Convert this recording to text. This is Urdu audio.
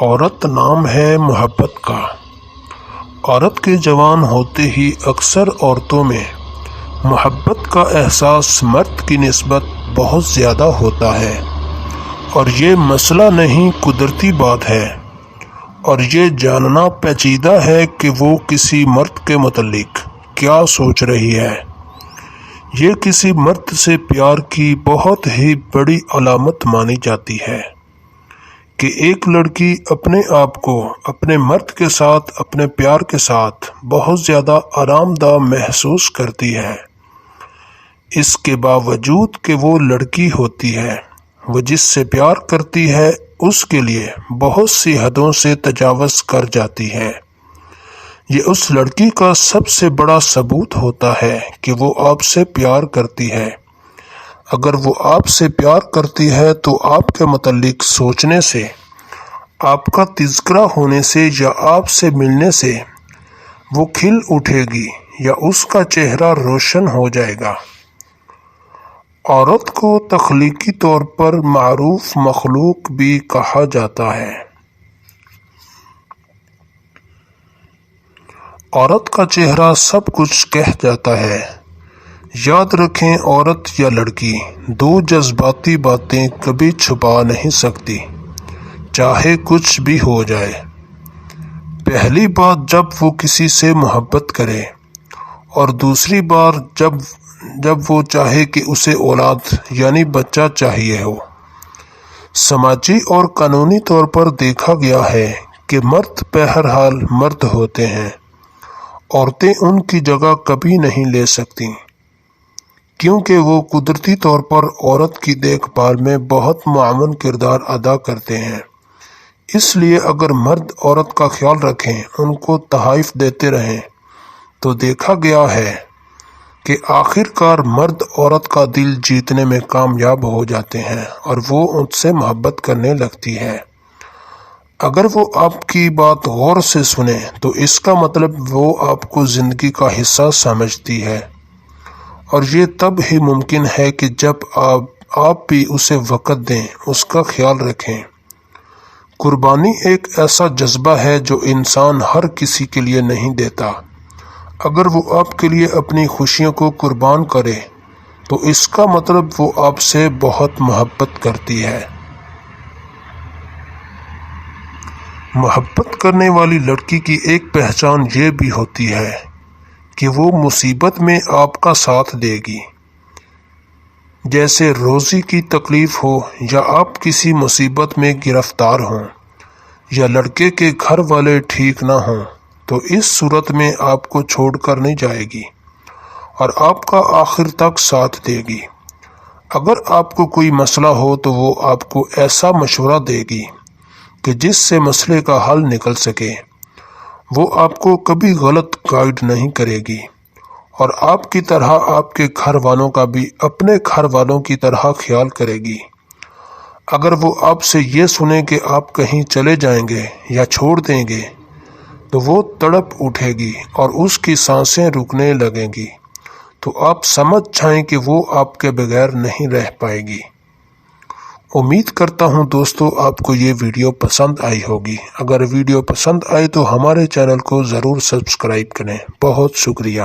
عورت نام ہے محبت کا۔ عورت کے جوان ہوتے ہی اکثر عورتوں میں محبت کا احساس مرد کی نسبت بہت زیادہ ہوتا ہے، اور یہ مسئلہ نہیں، قدرتی بات ہے، اور یہ جاننا پیچیدہ ہے کہ وہ کسی مرد کے متعلق کیا سوچ رہی ہے۔ یہ کسی مرد سے پیار کی بہت ہی بڑی علامت مانی جاتی ہے کہ ایک لڑکی اپنے آپ کو اپنے مرد کے ساتھ، اپنے پیار کے ساتھ بہت زیادہ آرام دہ محسوس کرتی ہے، اس کے باوجود کہ وہ لڑکی ہوتی ہے، وہ جس سے پیار کرتی ہے اس کے لیے بہت سی حدوں سے تجاوز کر جاتی ہے۔ یہ اس لڑکی کا سب سے بڑا ثبوت ہوتا ہے کہ وہ آپ سے پیار کرتی ہے۔ اگر وہ آپ سے پیار کرتی ہے تو آپ کے متعلق سوچنے سے، آپ کا تذکرہ ہونے سے یا آپ سے ملنے سے وہ کھل اٹھے گی یا اس کا چہرہ روشن ہو جائے گا۔ عورت کو تخلیقی طور پر معروف مخلوق بھی کہا جاتا ہے۔ عورت کا چہرہ سب کچھ کہہ جاتا ہے۔ یاد رکھیں، عورت یا لڑکی دو جذباتی باتیں کبھی چھپا نہیں سکتی، چاہے کچھ بھی ہو جائے۔ پہلی بات جب وہ کسی سے محبت کرے، اور دوسری بار جب وہ چاہے کہ اسے اولاد یعنی بچہ چاہیے ہو۔ سماجی اور قانونی طور پر دیکھا گیا ہے کہ مرد بہرحال مرد ہوتے ہیں، عورتیں ان کی جگہ کبھی نہیں لے سکتی، کیونکہ وہ قدرتی طور پر عورت کی دیکھ بھال میں بہت معاون کردار ادا کرتے ہیں۔ اس لیے اگر مرد عورت کا خیال رکھیں، ان کو تحائف دیتے رہیں، تو دیکھا گیا ہے کہ آخر کار مرد عورت کا دل جیتنے میں کامیاب ہو جاتے ہیں اور وہ ان سے محبت کرنے لگتی ہے۔ اگر وہ آپ کی بات غور سے سنے تو اس کا مطلب وہ آپ کو زندگی کا حصہ سمجھتی ہے، اور یہ تب ہی ممکن ہے کہ جب آپ بھی اسے وقت دیں، اس کا خیال رکھیں۔ قربانی ایک ایسا جذبہ ہے جو انسان ہر کسی کے لیے نہیں دیتا۔ اگر وہ آپ کے لیے اپنی خوشیوں کو قربان کرے تو اس کا مطلب وہ آپ سے بہت محبت کرتی ہے۔ محبت کرنے والی لڑکی کی ایک پہچان یہ بھی ہوتی ہے کہ وہ مصیبت میں آپ کا ساتھ دے گی، جیسے روزی کی تکلیف ہو، یا آپ کسی مصیبت میں گرفتار ہوں، یا لڑکے کے گھر والے ٹھیک نہ ہوں، تو اس صورت میں آپ کو چھوڑ کر نہیں جائے گی اور آپ کا آخر تک ساتھ دے گی۔ اگر آپ کو کوئی مسئلہ ہو تو وہ آپ کو ایسا مشورہ دے گی کہ جس سے مسئلے کا حل نکل سکے۔ وہ آپ کو کبھی غلط گائیڈ نہیں کرے گی، اور آپ کی طرح آپ کے گھر والوں کا بھی اپنے گھر والوں کی طرح خیال کرے گی۔ اگر وہ آپ سے یہ سنے کہ آپ کہیں چلے جائیں گے یا چھوڑ دیں گے تو وہ تڑپ اٹھے گی اور اس کی سانسیں رکنے لگیں گی، تو آپ سمجھ جائیں کہ وہ آپ کے بغیر نہیں رہ پائے گی۔ امید کرتا ہوں دوستو آپ کو یہ ویڈیو پسند آئی ہوگی۔ اگر ویڈیو پسند آئی تو ہمارے چینل کو ضرور سبسکرائب کریں۔ بہت شکریہ۔